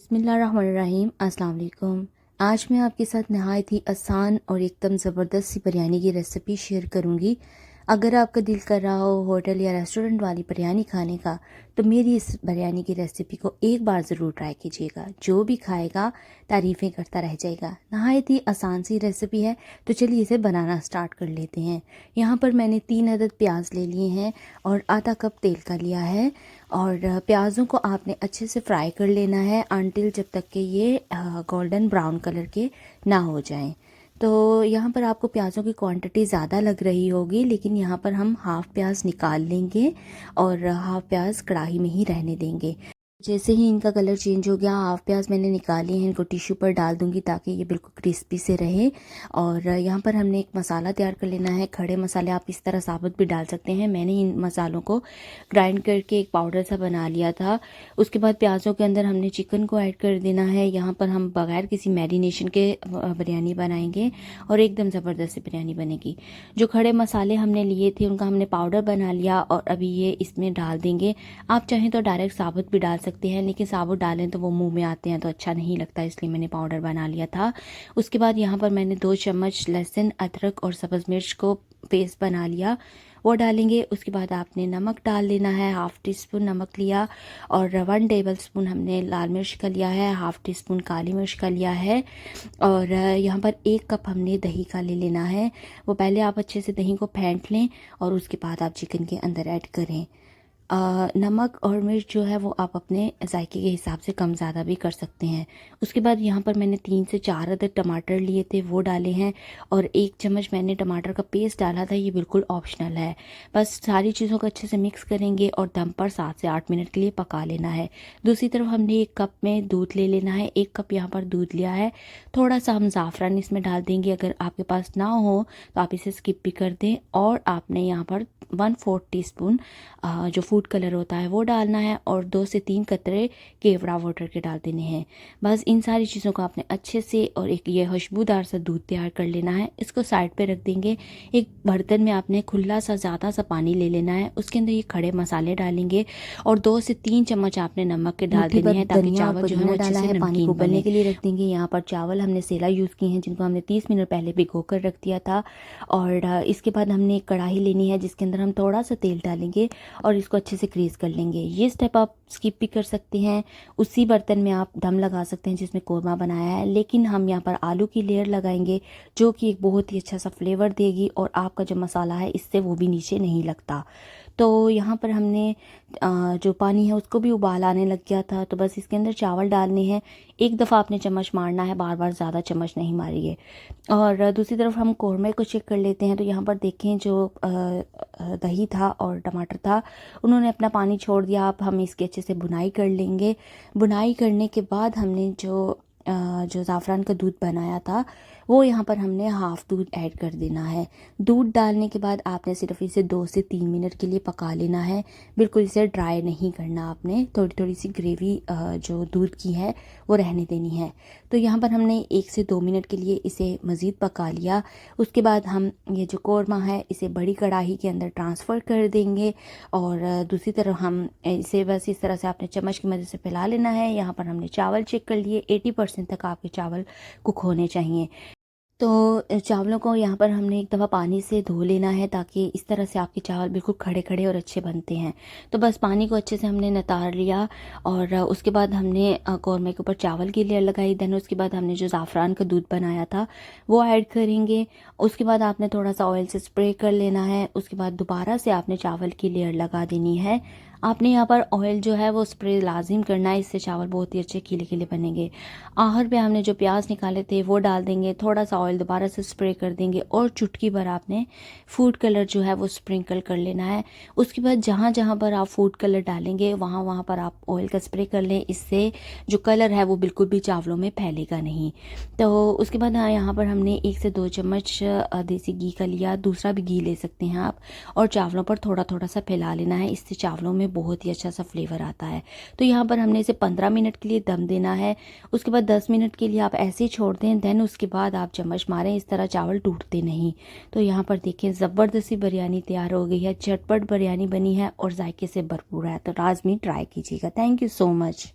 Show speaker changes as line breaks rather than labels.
बिस्मिल्लाहिर्रहमानिर्रहीम। अस्सलाम वालेकुम। आज मैं आपके साथ नहायत ही आसान और एकदम ज़बरदस्त सी बिरयानी की रेसिपी शेयर करूंगी। अगर आपका दिल कर रहा हो होटल या रेस्टोरेंट वाली बिरयानी खाने का, तो मेरी इस बिरयानी की रेसिपी को एक बार ज़रूर ट्राई कीजिएगा। जो भी खाएगा तारीफ़ें करता रह जाएगा। नहायत ही आसान सी रेसिपी है, तो चलिए इसे बनाना स्टार्ट कर लेते हैं। यहाँ पर मैंने 3 अदद प्याज ले लिए हैं और आधा कप तेल का लिया है। और प्याज़ों को आपने अच्छे से फ्राई कर लेना है अनटिल जब तक कि ये गोल्डन ब्राउन कलर के ना हो जाएं। तो यहाँ पर आपको प्याज़ों की क्वांटिटी ज़्यादा लग रही होगी, लेकिन यहाँ पर हम हाफ़ प्याज निकाल लेंगे और हाफ़ प्याज कढ़ाई में ही रहने देंगे। जैसे ही इनका कलर चेंज हो गया, हाफ़ प्याज मैंने निकाली है, इनको टिश्यू पर डाल दूंगी ताकि ये बिल्कुल क्रिस्पी से रहे। और यहाँ पर हमने एक मसाला तैयार कर लेना है। खड़े मसाले आप इस तरह साबुत भी डाल सकते हैं। मैंने इन मसालों को ग्राइंड करके एक पाउडर सा बना लिया था। उसके बाद प्याज़ों के अंदर हमने चिकन को ऐड कर देना है। यहाँ पर हम बगैर किसी मैरिनेशन के बिरयानी बनाएंगे और एकदम ज़बरदस्त बिरयानी बनेगी। जो खड़े मसाले हमने लिए थे उनका हमने पाउडर बना लिया और अभी ये इसमें डाल देंगे। आप चाहें तो डायरेक्ट साबुत भी डाल सकते हैं, लेकिन साबुत डालें तो वो मुंह में आते हैं तो अच्छा नहीं लगता, इसलिए मैंने पाउडर बना लिया था। उसके बाद यहाँ पर मैंने 2 चम्मच लहसुन, अदरक और सब्ज़ मिर्च को पेस्ट बना लिया, वो डालेंगे। उसके बाद आपने नमक डाल देना है, हाफ़ टी स्पून नमक लिया। और 1 टेबल स्पून हमने लाल मिर्च का लिया है, हाफ़ टी स्पून काली मिर्च का लिया है। और यहाँ पर 1 कप हमने दही का ले लेना है। वो पहले आप अच्छे से दही को फेंट लें और उसके बाद आप चिकन के अंदर ऐड करें। नमक और मिर्च जो है वो आप अपने जायके के हिसाब से कम ज़्यादा भी कर सकते हैं। उसके बाद यहाँ पर मैंने 3 से 4 अदद टमाटर लिए थे, वो डाले हैं। और 1 चम्मच मैंने टमाटर का पेस्ट डाला था, ये बिल्कुल ऑप्शनल है। बस सारी चीज़ों को अच्छे से मिक्स करेंगे और दम पर 7 से 8 मिनट के लिए पका लेना है। दूसरी तरफ हमने 1 कप में दूध ले लेना है। 1 कप यहाँ पर दूध लिया है। थोड़ा सा हम ज़ाफ़रान इसमें डाल देंगे, अगर आपके पास ना हो तो आप इसे स्किप भी कर दें। और आपने यहाँ पर 1/4 टीस्पून जो फूड कलर होता है वो डालना है और 2 से 3 कतरे केवड़ा वाटर के डाल देने हैं। बस इन सारी चीज़ों को आपने अच्छे से और एक ये खुशबूदार सा दूध तैयार कर लेना है। इसको साइड पे रख देंगे। एक बर्तन में आपने खुला सा ज़्यादा सा पानी ले लेना है, उसके अंदर ये खड़े मसाले डालेंगे और 2 से 3 चम्मच आपने नमक के डाल देने हैं ताकि चावल जो है वो अच्छे से पानी को उबलने के लिए रख देंगे। यहाँ पर चावल हमने सेला यूज़ किए हैं, जिनको हमने 30 मिनट पहले भिगो कर रख दिया था। और इसके बाद हमने एक कढ़ाई लेनी है जिसके अंदर हम थोड़ा सा तेल डालेंगे और इसको अच्छे से ग्रीस कर लेंगे। ये स्टेप आप स्किप भी कर सकते हैं। उसी बर्तन में आप दम लगा सकते हैं जिसमें कोरमा बनाया है, लेकिन हम यहाँ पर आलू की लेयर लगाएंगे जो कि एक बहुत ही अच्छा सा फ्लेवर देगी और आपका जो मसाला है इससे वो भी नीचे नहीं लगता। तो यहाँ पर हमने जो पानी है उसको भी उबाल आने लग गया था, तो बस इसके अंदर चावल डालने हैं। एक दफ़ा आपने चम्मच मारना है, बार बार ज़्यादा चम्मच नहीं मारिए। और दूसरी तरफ हम कौरमे को चेक कर लेते हैं। तो यहाँ पर देखें जो दही था और टमाटर था उन्होंने अपना पानी छोड़ दिया। अब हम इसकी अच्छे से बुनाई कर लेंगे। बुनाई करने के बाद हमने जो ज़ाफ़रान का दूध बनाया था वो यहाँ पर हमने हाफ़ दूध ऐड कर देना है। दूध डालने के बाद आपने सिर्फ इसे 2 से 3 मिनट के लिए पका लेना है। बिल्कुल इसे ड्राई नहीं करना आपने, थोड़ी थोड़ी सी ग्रेवी जो दूध की है वो रहने देनी है। तो यहाँ पर हमने 1 से 2 मिनट के लिए इसे मज़ीद पका लिया। उसके बाद हम ये जो कौरमा है इसे बड़ी कढ़ाई के अंदर ट्रांसफ़र कर देंगे और दूसरी तरफ हम इसे बस इस तरह से आपने चम्मच की मदद से फैला लेना है। यहाँ पर हमने चावल चेक कर लिए, 80% तक आपके चावल कुक होने चाहिए। तो चावलों को यहाँ पर हमने एक दफ़ा पानी से धो लेना है ताकि इस तरह से आपके चावल बिल्कुल खड़े खड़े और अच्छे बनते हैं। तो बस पानी को अच्छे से हमने नितार लिया और उसके बाद हमने कौरमे के ऊपर चावल की लेयर लगाई। देन उसके बाद हमने जो ज़ाफ़रान का दूध बनाया था वो ऐड करेंगे। उसके बाद आपने थोड़ा सा ऑयल से स्प्रे कर लेना है। उसके बाद दोबारा से आपने चावल की लेयर लगा देनी है। आपने यहाँ पर ऑयल जो है वो स्प्रे लाजिम करना है, इससे चावल बहुत ही अच्छे खिले खिले बनेंगे। आखिर पे हमने जो प्याज निकाले थे वो डाल देंगे, थोड़ा सा ऑयल दोबारा से स्प्रे कर देंगे और चुटकी भर आपने फूड कलर जो है वो स्प्रिंकल कर लेना है। उसके बाद जहाँ जहाँ पर आप फूड कलर डालेंगे वहाँ वहाँ पर आप ऑयल का स्प्रे कर लें, इससे जो कलर है वो बिल्कुल भी चावलों में फैलेगा नहीं। तो उसके बाद यहाँ पर हमने 1 से 2 चम्मच देसी घी का लिया, दूसरा भी घी ले सकते हैं आप, और चावलों पर थोड़ा थोड़ा सा फैला लेना है, इससे चावलों में बहुत ही अच्छा सा फ्लेवर आता है। तो यहाँ पर हमने इसे 15 मिनट के लिए दम देना है। उसके बाद 10 मिनट के लिए आप ऐसे ही छोड़ दें। देन उसके बाद आप चम्मच मारें, इस तरह चावल टूटते नहीं। तो यहाँ पर देखें ज़बरदस्त सी बिरयानी तैयार हो गई है, झटपट बिरयानी बनी है और जायके से भरपूर है। तो लाजमी ट्राई कीजिएगा। Thank you so much.